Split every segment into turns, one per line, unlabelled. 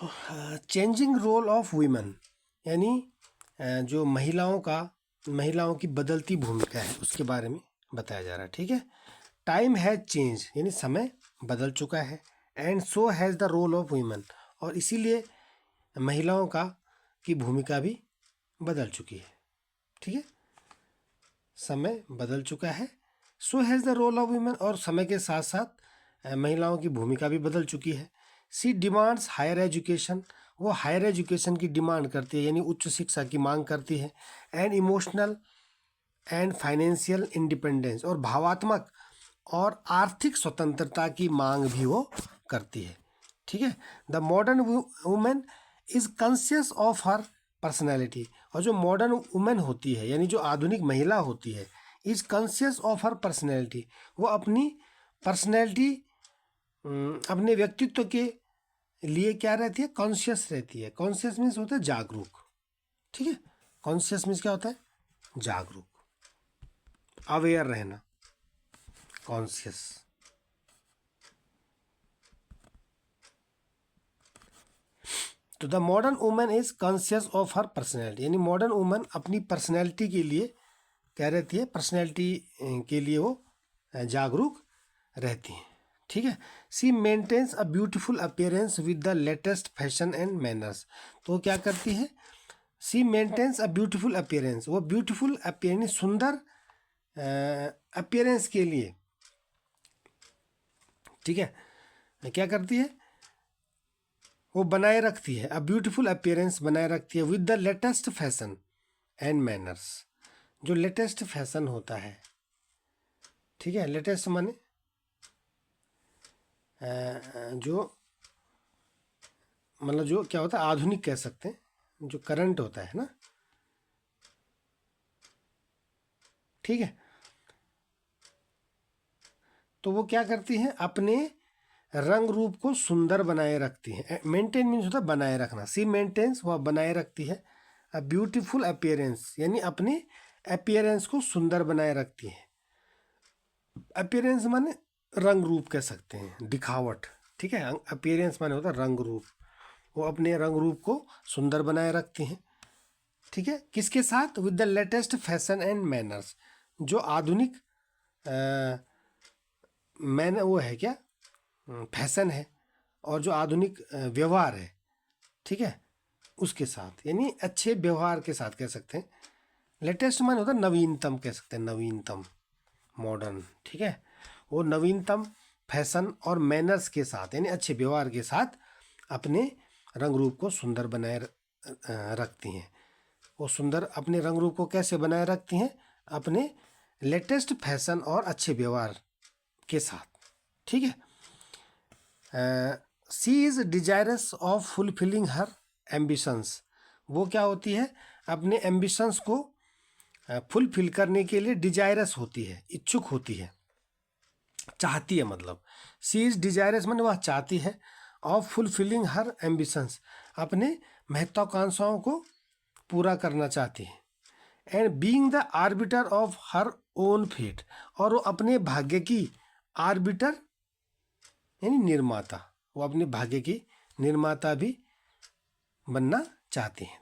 Changing role of women, यानी जो महिलाओं की बदलती भूमिका है उसके बारे में बताया जा रहा है। ठीक है, टाइम हैज चेंज, यानी समय बदल चुका है, and so has the role of women, और इसीलिए महिलाओं की भूमिका भी बदल चुकी है। ठीक है, समय बदल चुका है, so has the role of women, और समय के साथ साथ महिलाओं की भूमिका भी बदल चुकी है। सी डिमांड्स हायर एजुकेशन, वो हायर एजुकेशन की डिमांड करती है, यानी उच्च शिक्षा की मांग करती है। And emotional and financial independence, और भावात्मक और आर्थिक स्वतंत्रता की मांग भी वो करती है। ठीक है, the modern women is conscious of her personality, और जो मॉडर्न वुमेन होती है यानी जो आधुनिक महिला होती है, is conscious of her personality, वो अपनी पर्सनैलिटी, अपने व्यक्तित्व के लिए क्या रहती है, कॉन्शियस रहती है। कॉन्शियस मीन्स होता है जागरूक। ठीक है, कॉन्शियस मीन्स क्या होता है, जागरूक, अवेयर रहना, कॉन्शियस। तो the modern woman is conscious of her personality, यानी मॉडर्न वुमन अपनी पर्सनैलिटी के लिए क्या रहती है, पर्सनैलिटी के लिए वो जागरूक रहती हैं। ठीक है, she maintains a beautiful appearance with the latest fashion and manners, तो क्या करती है, she maintains a beautiful appearance, वो ब्यूटीफुल अपीयरेंस, सुंदर अपीयरेंस के लिए, ठीक है, क्या करती है, वो बनाए रखती है, अ ब्यूटीफुल अपीयरेंस बनाए रखती है with the latest fashion and manners, जो लेटेस्ट फैशन होता है। ठीक है, लेटेस्ट माने जो मतलब जो क्या होता है, आधुनिक कह सकते हैं, जो करंट होता है ना। ठीक है, तो वो क्या करती हैं, अपने रंग रूप को सुंदर बनाए रखती हैं। मेंटेन मीन्स होता है बनाए रखना, सी मेंटेन्स, वह बनाए रखती है अ ब्यूटीफुल अपीयरेंस, यानी अपने अपीयरेंस को सुंदर बनाए रखती है। अपीयरेंस माने रंग रूप कह सकते हैं, दिखावट। ठीक है, अपीयरेंस माने होता है रंग रूप, वो अपने रंग रूप को सुंदर बनाए रखती हैं। ठीक है, किसके साथ, with the latest fashion and manners, जो आधुनिक मैन वो है क्या, फैशन है, और जो आधुनिक व्यवहार है, ठीक है, उसके साथ, यानी अच्छे व्यवहार के साथ कह सकते हैं। लेटेस्ट माने होता है नवीनतम, कह सकते हैं नवीनतम, मॉडर्न। ठीक है, वो नवीनतम फैशन और मैनर्स के साथ, यानी अच्छे व्यवहार के साथ अपने रंग रूप को सुंदर बनाए रखती हैं। वो सुंदर अपने रंग रूप को कैसे बनाए रखती हैं, अपने लेटेस्ट फैशन और अच्छे व्यवहार के साथ। ठीक है, she is desirous of fulfilling her ambitions, वो क्या होती है, अपने एम्बिशंस को फुलफिल करने के लिए डिजायरस होती है, इच्छुक होती है, चाहती है, मतलब सी इज डिजायरस माने वह चाहती है, ऑफ फुलफिलिंग हर एम्बिशंस, अपने महत्वाकांक्षाओं को पूरा करना चाहती है। And being the arbiter of her own fate, और वो अपने भाग्य की आर्बिटर यानी निर्माता, वो अपने भाग्य की निर्माता भी बनना चाहती हैं।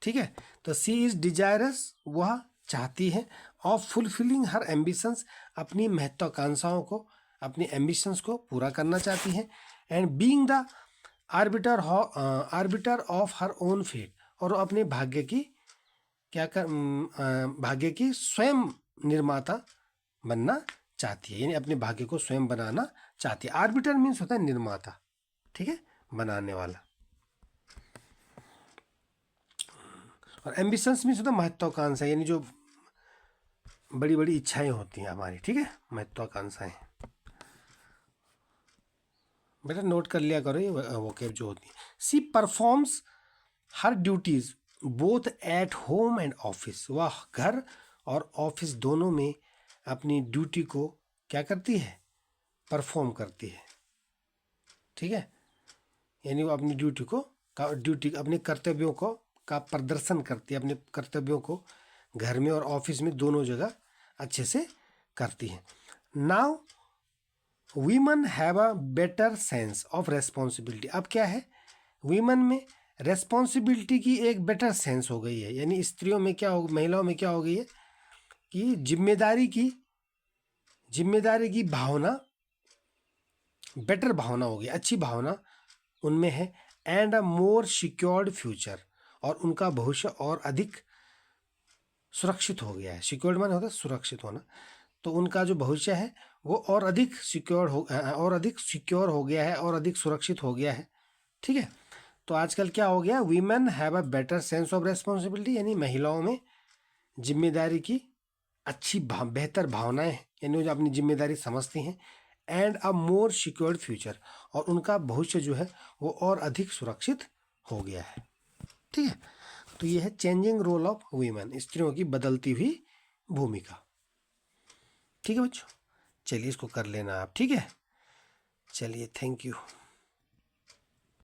ठीक है, तो सी इज डिजायरस, वह चाहती है, ऑफ फुलफिलिंग हर एम्बिशंस, अपनी महत्वाकांक्षाओं को, अपनी एम्बिशंस को पूरा करना चाहती हैं। And being the arbiter of her own fate, और वो अपने भाग्य की भाग्य की स्वयं निर्माता बनना चाहती है, यानी अपने भाग्य को स्वयं बनाना चाहती है। आर्बिटर मीन्स होता है निर्माता, ठीक है, बनाने वाला। और एम्बिशंस मीन्स होता है महत्वाकांक्षा, यानी जो बड़ी बड़ी इच्छाएं होती हैं हमारी। ठीक है, महत्वाकांक्षाएं, बेटा नोट कर लिया करो ये वोकैब जो होती है। She performs her duties both at home and office, वह घर और ऑफिस दोनों में अपनी ड्यूटी को क्या करती है, परफॉर्म करती है। ठीक है, यानी वो अपनी ड्यूटी अपने कर्तव्यों को का प्रदर्शन करती है, अपने कर्तव्यों को घर में और ऑफिस में दोनों जगह अच्छे से करती है। Now women have a better sense of responsibility, अब क्या है, वीमेन में रेस्पॉन्सिबिलिटी की एक बेटर सेंस हो गई है, यानी स्त्रियों में क्या हो, महिलाओं में क्या हो गई है कि जिम्मेदारी की भावना, बेटर भावना हो गई, अच्छी भावना उनमें है। And a more secured future, और उनका भविष्य और अधिक सुरक्षित हो गया है। सिक्योर्ड माने होता है सुरक्षित होना, तो उनका जो भविष्य है वो और अधिक सिक्योर हो गया है और अधिक सुरक्षित हो गया है। ठीक है, तो आजकल क्या हो गया, women have a better sense of responsibility, यानी महिलाओं में जिम्मेदारी की बेहतर भावनाएं हैं, यानी वो जो अपनी जिम्मेदारी समझती हैं। And a more secured future, और उनका भविष्य जो है वो और अधिक सुरक्षित हो गया है। ठीक है, तो ये है चेंजिंग रोल ऑफ वीमेन, स्त्रियों की बदलती हुई भूमिका। ठीक है बच्चों, चलिए इसको कर लेना आप। ठीक है, चलिए, थैंक यू।